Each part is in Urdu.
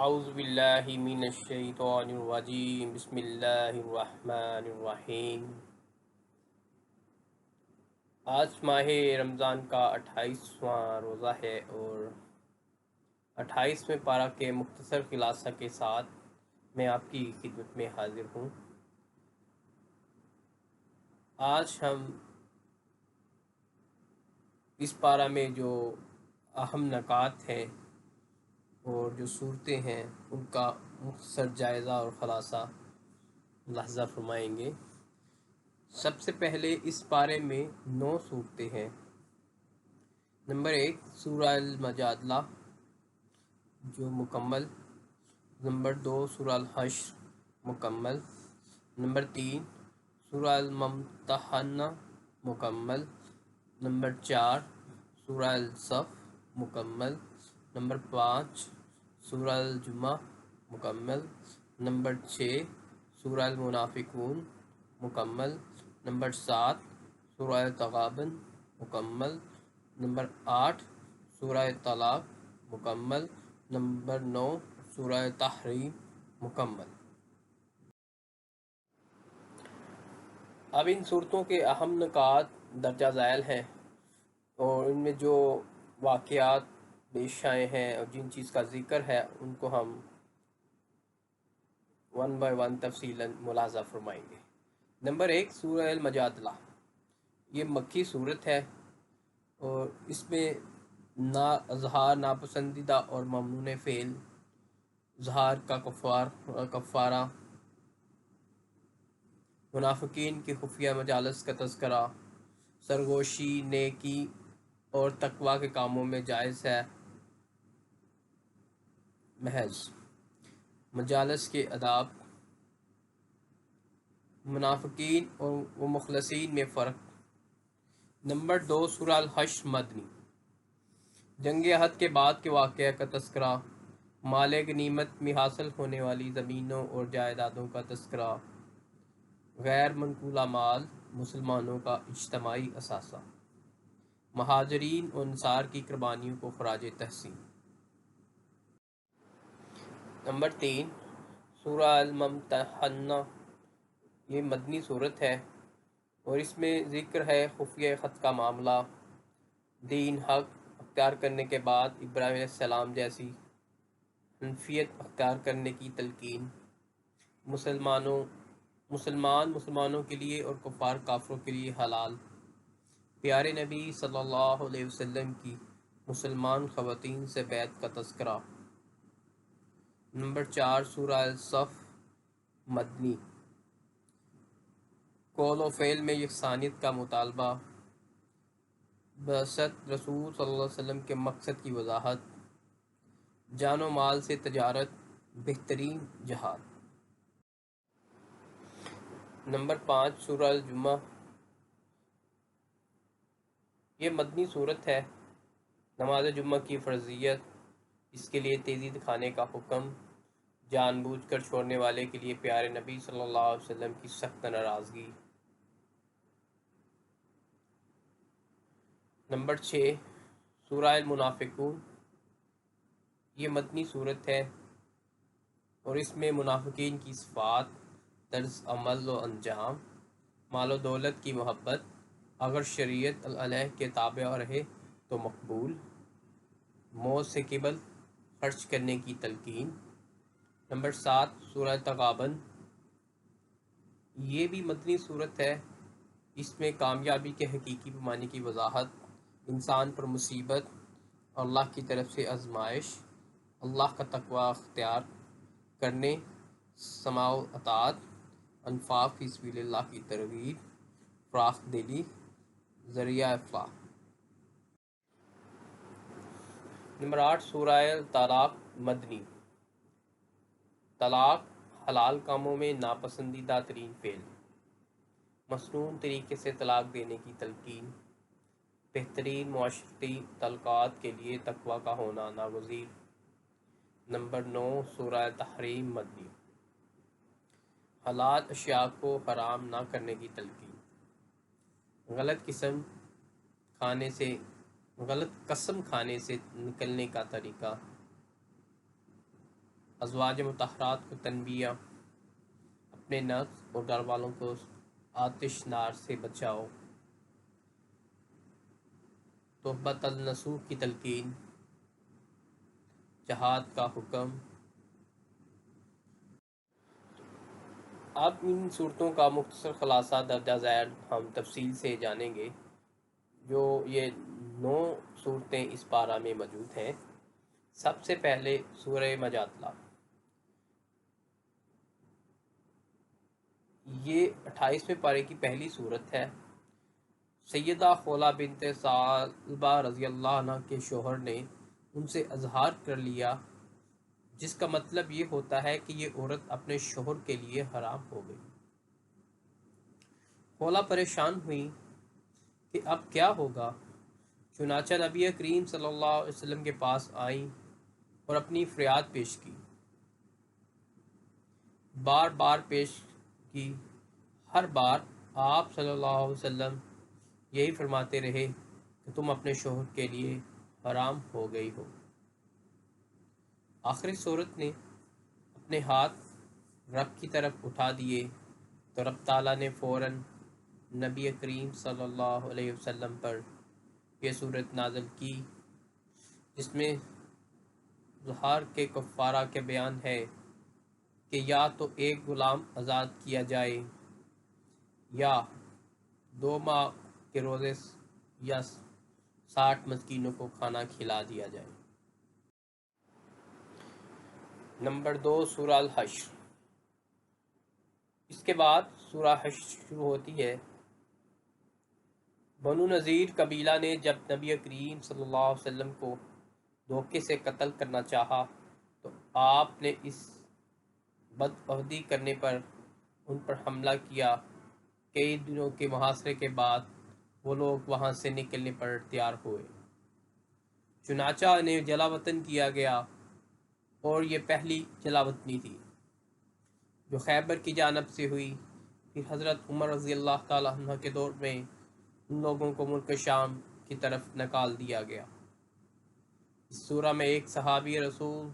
اعوذ باللہ من الشیطان الرجیم بسم اللہ الرحمن الرحیم۔ آج ماہ رمضان کا 28واں روزہ ہے اور 28ویں پارہ کے مختصر خلاصہ کے ساتھ میں آپ کی خدمت میں حاضر ہوں۔ آج ہم اس پارہ میں جو اہم نکات ہیں اور جو صورتیں ہیں ان کا مختصر جائزہ اور خلاصہ ملاحظہ فرمائیں گے۔ سب سے پہلے اس پارے میں 9 صورتیں ہیں۔ نمبر 1 سورہ المجادلہ جو مکمل، نمبر 2 سورہ الحشر مکمل، نمبر 3 سورہ الممتحنہ مکمل، نمبر 4 سورہ الصف مکمل، نمبر 5 سورہ الجمعہ مکمل، نمبر 6 سورہ المنافقون مکمل، نمبر 7 سورہ تغابن مکمل، نمبر 8 سورہ طلاق مکمل، نمبر 9 سورہ تحریم مکمل۔ اب ان صورتوں کے اہم نکات درجہ ذیل ہیں اور ان میں جو واقعات پیش آئے ہیں اور جن چیز کا ذکر ہے ان کو ہم ون بائی ون تفصیلاً ملاحظہ فرمائیں گے۔ نمبر 1 سورہ المجادلہ، یہ مکی صورت ہے اور اس میں اظہار ناپسندیدہ اور ممنوع فعل، اظہار کا کفارہ، منافقین کی خفیہ مجالس کا تذکرہ، سرگوشی نیکی اور تقوی کے کاموں میں جائز ہے محض، مجالس کے آداب، منافقین اور مخلصین میں فرق۔ نمبر 2 سورہ الحشر مدنی، جنگ احد کے بعد کے واقعہ کا تذکرہ، مال غنیمت میں حاصل ہونے والی زمینوں اور جائیدادوں کا تذکرہ، غیر منقولہ مال مسلمانوں کا اجتماعی اثاثہ، مہاجرین اور انصار کی قربانیوں کو خراج تحسین۔ نمبر 3 سورہ الممتحنہ، یہ مدنی صورت ہے اور اس میں ذکر ہے خفیہ خط کا معاملہ، دین حق اختیار کرنے کے بعد ابراہیم علیہ السلام جیسی حنفیت اختیار کرنے کی تلقین، مسلمانوں کے لیے اور کفار کافروں کے لیے حلال، پیارے نبی صلی اللہ علیہ وسلم کی مسلمان خواتین سے بیعت کا تذکرہ۔ نمبر 4 سورہ الصف مدنی، قول و فعل میں یکسانیت کا مطالبہ، بعثت رسول صلی اللہ علیہ وسلم کے مقصد کی وضاحت، جان و مال سے تجارت بہترین جہاد۔ نمبر 5 سورہ الجمعہ، یہ مدنی صورت ہے، نماز جمعہ کی فرضیت، اس کے لیے تیزی دکھانے کا حکم، جان بوجھ کر چھوڑنے والے کے لیے پیارے نبی صلی اللہ علیہ وسلم کی سخت ناراضگی۔ نمبر 6 سورہ المنافقون، یہ مدنی صورت ہے اور اس میں منافقین کی صفات، طرز عمل و انجام، مال و دولت کی محبت، اگر شریعت علیہ کے تابع رہے تو مقبول، موت سے قبل خرچ کرنے کی تلقین۔ نمبر 7 سورہ تغابن، یہ بھی مدنی صورت ہے، اس میں کامیابی کے حقیقی پیمانے کی وضاحت، انسان پر مصیبت اور اللہ کی طرف سے آزمائش، اللہ کا تقوی اختیار کرنے، سماع و اطاعت، انفاق فی سبیل اللہ کی ترغیب، فراخ دلی، ذریعہ افلاح۔ نمبر 8 سورہ طلاق مدنی، طلاق حلال کاموں میں ناپسندیدہ ترین فعل، مسنون طریقے سے طلاق دینے کی تلقین، بہترین معاشرتی تعلقات کے لیے تقوی کا ہونا ناگزیر۔ نمبر 9 سورہ تحریم مدنی، حلال اشیاء کو حرام نہ کرنے کی تلقین، غلط قسم کھانے سے نکلنے کا طریقہ، ازواج مطہرات کو تنبیہ، اپنے نفس اور گھر والوں کو آتش نار سے بچاؤ، تحبت النصوح کی تلقین، جہاد کا حکم۔ اب ان صورتوں کا مختصر خلاصہ درجہ ذیل ہم تفصیل سے جانیں گے۔ جو یہ 9 صورتیں اس پارہ میں موجود ہیں، سب سے پہلے سورہ مجادلہ، یہ 28ویں پارے کی پہلی صورت ہے۔ سیدہ خولہ بنت ثعلبہ رضی اللہ عنہ کے شوہر نے ان سے اظہار کر لیا، جس کا مطلب یہ ہوتا ہے کہ یہ عورت اپنے شوہر کے لیے حرام ہو گئی۔ خولہ پریشان ہوئی کہ اب کیا ہوگا، چنانچہ نبی کریم صلی اللہ علیہ وسلم کے پاس آئیں اور اپنی فریاد پیش کی، بار بار پیش کی۔ ہر بار آپ صلی اللہ علیہ وسلم یہی فرماتے رہے کہ تم اپنے شوہر کے لیے حرام ہو گئی ہو۔ آخری صورت نے اپنے ہاتھ رب کی طرف اٹھا دیے تو رب تعالیٰ نے فوراً نبی کریم صلی اللہ علیہ وسلم پر یہ صورت نازل کی، جس میں ظہار کے کفارہ کے بیان ہے کہ یا تو ایک غلام آزاد کیا جائے یا 2 ماہ کے روزے یا 60 مسکینوں کو کھانا کھلا دیا جائے۔ نمبر 2، سورہ الحشر۔ اس کے بعد سورہ حشر شروع ہوتی ہے۔ بنو نذیر قبیلہ نے جب نبی کریم صلی اللہ علیہ وسلم کو دھوکے سے قتل کرنا چاہا تو آپ نے اس بدعہدی کرنے پر ان پر حملہ کیا۔ کئی دنوں کے محاصرے کے بعد وہ لوگ وہاں سے نکلنے پر تیار ہوئے، چنانچہ انہیں جلا وطن کیا گیا، اور یہ پہلی جلا وطنی تھی جو خیبر کی جانب سے ہوئی۔ پھر حضرت عمر رضی اللہ تعالیٰ عنہ کے دور میں ان لوگوں کو ملک شام کی طرف نکال دیا گیا۔ اس سورہ میں ایک صحابی رسول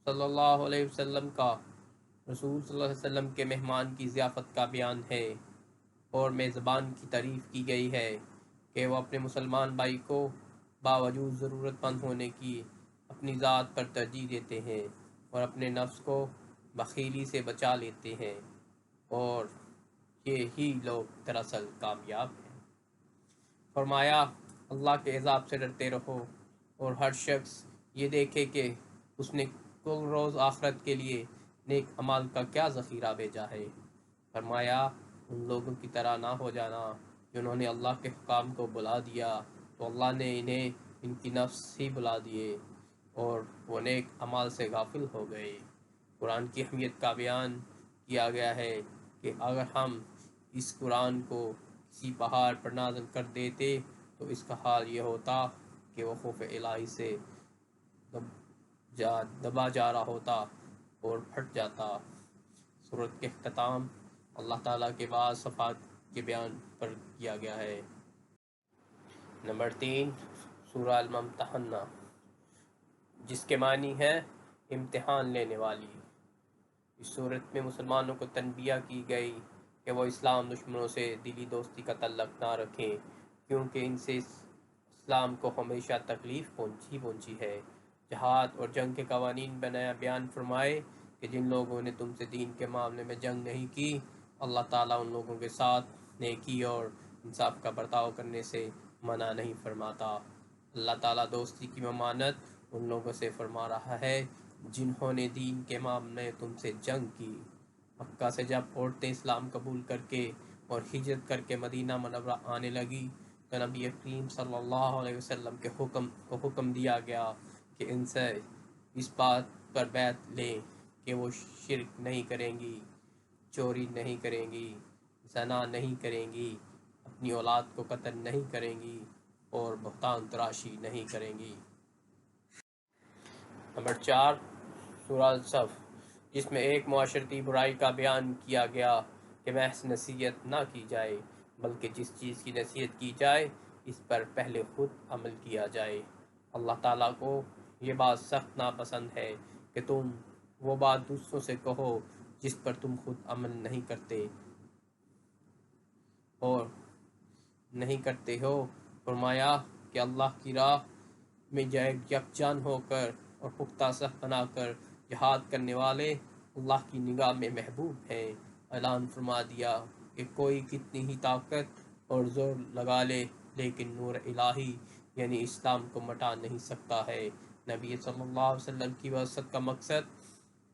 صلی اللہ علیہ وسلم کا رسول صلی اللہ علیہ وسلم کے مہمان کی ضیافت کا بیان ہے، اور میزبان کی تعریف کی گئی ہے کہ وہ اپنے مسلمان بھائی کو باوجود ضرورت مند ہونے کی اپنی ذات پر ترجیح دیتے ہیں اور اپنے نفس کو بخیلی سے بچا لیتے ہیں، اور یہی لوگ دراصل کامیاب ہیں۔ فرمایا، اللہ کے عذاب سے ڈرتے رہو، اور ہر شخص یہ دیکھے کہ اس نے کل روز آخرت کے لیے نیک اعمال کا کیا ذخیرہ بھیجا ہے۔ فرمایا، ان لوگوں کی طرح نہ ہو جانا جنہوں نے اللہ کے حکام کو بلا دیا تو اللہ نے انہیں ان کی نفس ہی بلا دیے اور وہ نیک اعمال سے غافل ہو گئے۔ قرآن کی اہمیت کا بیان کیا گیا ہے کہ اگر ہم اس قرآن کو کسی پہاڑ پر نازل کر دیتے تو اس کا حال یہ ہوتا کہ وہ خوف الہی سے دبا جا رہا ہوتا اور پھٹ جاتا۔ سورت کے اختتام اللہ تعالیٰ کے بعد صفات کے بیان پر کیا گیا ہے۔ نمبر 3، سورہ الممتحنہ، جس کے معنی ہے امتحان لینے والی۔ اس صورت میں مسلمانوں کو تنبیہ کی گئی کہ وہ اسلام دشمنوں سے دلی دوستی کا تعلق نہ رکھیں، کیونکہ ان سے اسلام کو ہمیشہ تکلیف پہنچی ہے۔ جہاد اور جنگ کے قوانین بیان فرمائے کہ جن لوگوں نے تم سے دین کے معاملے میں جنگ نہیں کی، اللہ تعالیٰ ان لوگوں کے ساتھ نیکی اور انصاف کا برتاؤ کرنے سے منع نہیں فرماتا۔ اللہ تعالیٰ دوستی کی ممانعت ان لوگوں سے فرما رہا ہے جنہوں نے دین کے معاملے میں تم سے جنگ کی۔ مکہ سے جب عورتیں اسلام قبول کر کے اور ہجرت کر کے مدینہ منورہ آنے لگی تو نبی کریم صلی اللہ علیہ وسلم کے حکم دیا گیا کہ ان سے اس بات پر بیعت لیں کہ وہ شرک نہیں کریں گی، چوری نہیں کریں گی، زنا نہیں کریں گی، اپنی اولاد کو قتل نہیں کریں گی اور بہتان تراشی نہیں کریں گی۔ نمبر 4، سورہ الصف، جس میں ایک معاشرتی برائی کا بیان کیا گیا کہ محض نصیحت نہ کی جائے بلکہ جس چیز کی نصیحت کی جائے اس پر پہلے خود عمل کیا جائے۔ اللہ تعالیٰ کو یہ بات سخت ناپسند ہے کہ تم وہ بات دوسروں سے کہو جس پر تم خود عمل نہیں کرتے ہو۔ فرمایا کہ اللہ کی راہ میں یکجان ہو کر اور پختہ صف بنا کر جہاد کرنے والے اللہ کی نگاہ میں محبوب ہیں۔ اعلان فرما دیا کہ کوئی کتنی ہی طاقت اور زور لگا لے لیکن نور الہی یعنی اسلام کو مٹا نہیں سکتا ہے۔ نبی صلی اللہ علیہ وسلم کی بعثت کا مقصد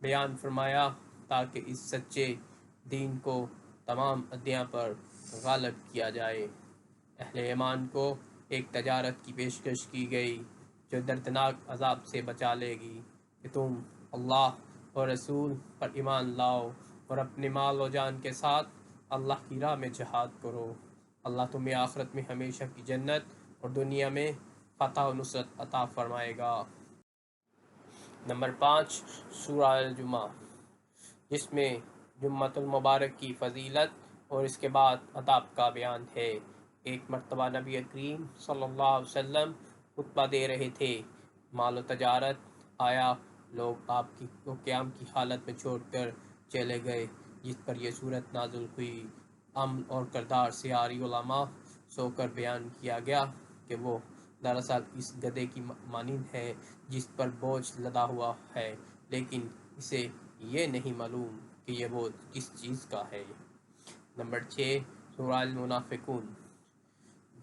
بیان فرمایا تاکہ اس سچے دین کو تمام ادیان پر غالب کیا جائے۔ اہل ایمان کو ایک تجارت کی پیشکش کی گئی جو دردناک عذاب سے بچا لے گی کہ تم اللہ اور رسول پر ایمان لاؤ اور اپنے مال و جان کے ساتھ اللہ کی راہ میں جہاد کرو۔ اللہ تمہیں آخرت میں ہمیشہ کی جنت اور دنیا میں فتح و نصرت عطا فرمائے گا۔ نمبر 5 سورہ الجمعہ، جس میں جمعۃ المبارک کی فضیلت اور اس کے بعد عذاب کا بیان ہے۔ ایک مرتبہ نبی کریم صلی اللہ علیہ وسلم خطبہ دے رہے تھے، مال و تجارت آیا، لوگ آپ کو قیام کی حالت میں چھوڑ کر چلے گئے، جس پر یہ صورت نازل ہوئی۔ عمل اور کردار سیاری علماء سو کر بیان کیا گیا کہ وہ دراصل اس گدھے کی مانند ہے جس پر بوجھ لدا ہوا ہے لیکن اسے یہ نہیں معلوم کہ یہ بوجھ کس چیز کا ہے۔ نمبر 6 سورہ المنافقون،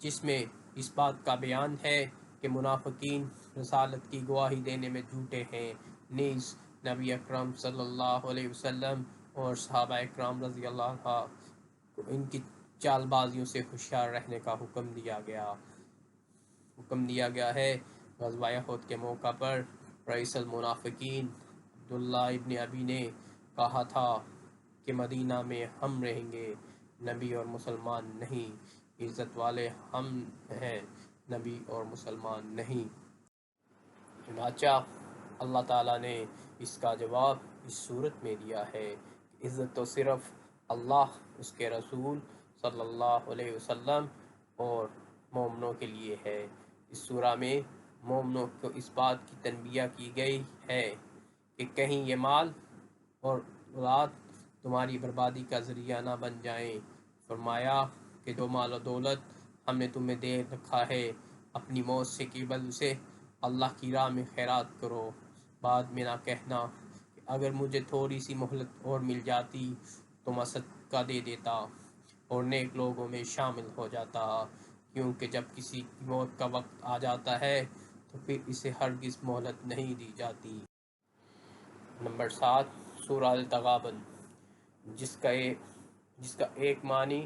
جس میں اس بات کا بیان ہے کہ منافقین رسالت کی گواہی دینے میں جھوٹے ہیں، نیز نبی اکرم صلی اللہ علیہ وسلم اور صحابہ اکرام رضی اللہ عنہ کو ان کی چال بازیوں سے ہوشیار رہنے کا حکم دیا گیا ہے۔ غزوہ احد کے موقع پر رئیس المنافقین عبداللہ ابن ابی نے کہا تھا کہ مدینہ میں ہم رہیں گے، نبی اور مسلمان نہیں، عزت والے ہم ہیں، نبی اور مسلمان نہیں۔ چنانچہ اللہ تعالیٰ نے اس کا جواب اس صورت میں دیا ہے کہ عزت تو صرف اللہ، اس کے رسول صلی اللہ علیہ وسلم اور مومنوں کے لیے ہے۔ اس سورہ میں مومنوں کو اس بات کی تنبیہ کی گئی ہے کہ کہیں یہ مال اور اولاد تمہاری بربادی کا ذریعہ نہ بن جائیں۔ فرمایا کہ جو مال و دولت ہم نے تمہیں دے رکھا ہے، اپنی موت سے قبل اسے اللہ کی راہ میں خیرات کرو، بعد میں نہ کہنا کہ اگر مجھے تھوڑی سی مہلت اور مل جاتی تو میں صدقہ دے دیتا اور نیک لوگوں میں شامل ہو جاتا، کیونکہ جب کسی کی موت کا وقت آ جاتا ہے تو پھر اسے ہرگز مہلت نہیں دی جاتی۔ نمبر 7 سورہ التغابن، جس کا ایک معنی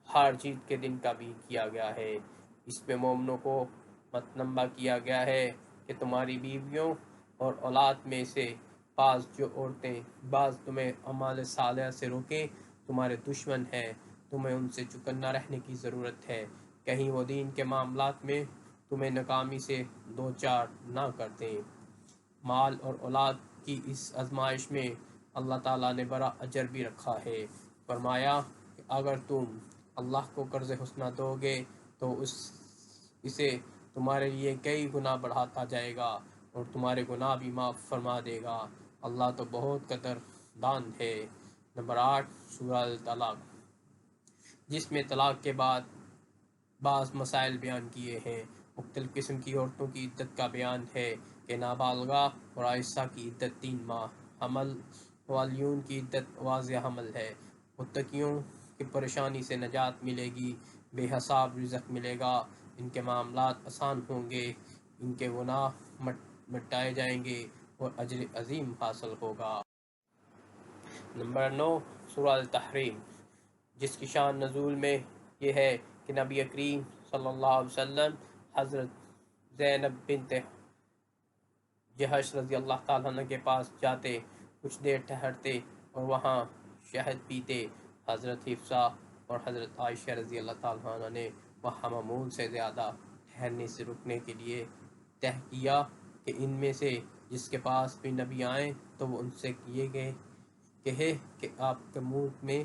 ہار جیت کے دن کا بھی کیا گیا ہے۔ اس میں مومنوں کو متنبہ کیا گیا ہے کہ تمہاری بیویوں اور اولاد میں سے جو عورتیں بعض تمہیں اعمال صالحہ سے روکیں تمہارے دشمن ہیں، تمہیں ان سے چکنا رہنے کی ضرورت ہے، کہیں وہ دین کے معاملات میں تمہیں ناکامی سے دوچار نہ کر دیں۔ مال اور اولاد کی اس آزمائش میں اللہ تعالیٰ نے بڑا اجر بھی رکھا ہے۔ فرمایا کہ اگر تم اللہ کو قرض حسنہ دو گے تو اسے تمہارے لیے کئی گنا بڑھاتا جائے گا اور تمہارے گناہ بھی معاف فرما دے گا، اللہ تو بہت قدردان ہے۔ نمبر 8 سورہ الطلاق، جس میں طلاق کے بعد بعض مسائل بیان کیے ہیں۔ مختلف قسم کی عورتوں کی عدت کا بیان ہے کہ نابالغہ اور عائسہ کی عدت 3 ماہ، حمل والیون کی عدت واضح حمل ہے۔ متقیوں کی پریشانی سے نجات ملے گی، بے حساب رزق ملے گا، ان کے معاملات آسان ہوں گے، ان کے گناہ مٹائے جائیں گے اور اجر عظیم حاصل ہوگا۔ نمبر 9 سورہ التحریم، جس کی شان نزول میں یہ ہے کہ نبی کریم صلی اللہ علیہ وسلم حضرت زینب بنت جحش رضی اللہ تعالیٰ عنہ کے پاس جاتے، کچھ دیر ٹھہرتے اور وہاں شہد پیتے۔ حضرت حفصہ اور حضرت عائشہ رضی اللہ تعالیٰ عنہ نے وہاں معمول سے زیادہ ٹھہرنے سے رکنے کے لیے طے کیا کہ ان میں سے جس کے پاس بھی نبی آئیں تو وہ ان سے کہے کہ آپ کے منہ میں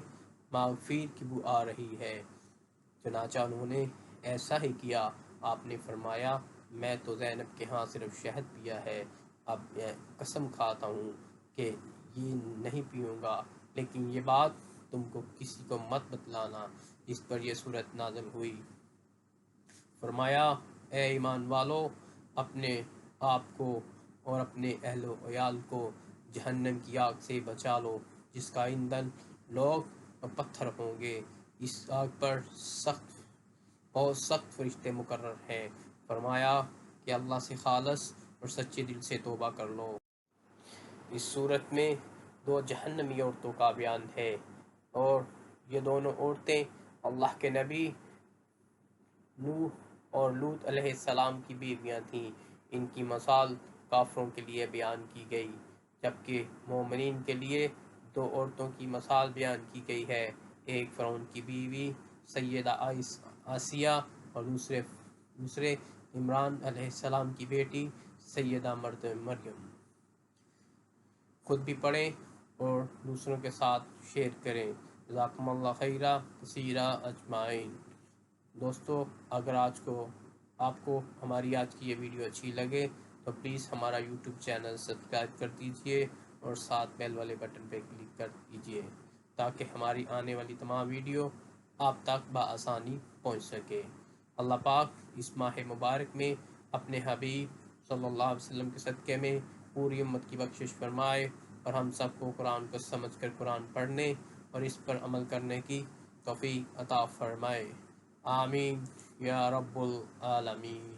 مغفیر کی بو آ رہی ہے۔ چنانچہ انہوں نے ایسا ہی کیا۔ آپ نے فرمایا میں تو زینب کے ہاں صرف شہد پیا ہے، اب میں قسم کھاتا ہوں کہ یہ نہیں پیوں گا، لیکن یہ بات تم کو کسی کو مت بتلانا۔ اس پر یہ صورت نازل ہوئی۔ فرمایا اے ایمان والو، اپنے آپ کو اور اپنے اہل و عیال کو جہنم کی آگ سے بچا لو، جس کا ایندھن لوگ اور پتھر ہوں گے۔ اس آگ پر بہت سخت فرشتے مقرر ہیں۔ فرمایا کہ اللہ سے خالص اور سچے دل سے توبہ کر لو۔ اس صورت میں 2 جہنمی عورتوں کا بیان ہے، اور یہ دونوں عورتیں اللہ کے نبی نوح اور لوط علیہ السلام کی بیویاں تھیں۔ ان کی مثال کافروں کے لیے بیان کی گئی، جبکہ مومنین کے لیے 2 عورتوں کی مثال بیان کی گئی ہے، ایک فرعون کی بیوی سیدہ آسیہ اور دوسرے عمران علیہ السلام کی بیٹی سیدہ مریم۔ خود بھی پڑھیں اور دوسروں کے ساتھ شیئر کریں۔ جزاکم اللہ خیرہ کثیرہ اجمعین۔ دوستو، اگر آپ کو ہماری آج کی یہ ویڈیو اچھی لگے تو پلیز ہمارا یوٹیوب چینل سبسکرائب کر دیجئے اور ساتھ بیل والے بٹن پہ کلک کر دیجئے، تاکہ ہماری آنے والی تمام ویڈیو آپ تک بآسانی پہنچ سکے۔ اللہ پاک اس ماہ مبارک میں اپنے حبیب صلی اللہ علیہ وسلم کے صدقے میں پوری امت کی بخشش فرمائے، اور ہم سب کو قرآن کو سمجھ کر قرآن پڑھنے اور اس پر عمل کرنے کی توفیق عطا فرمائے۔ آمین یا رب العالمین۔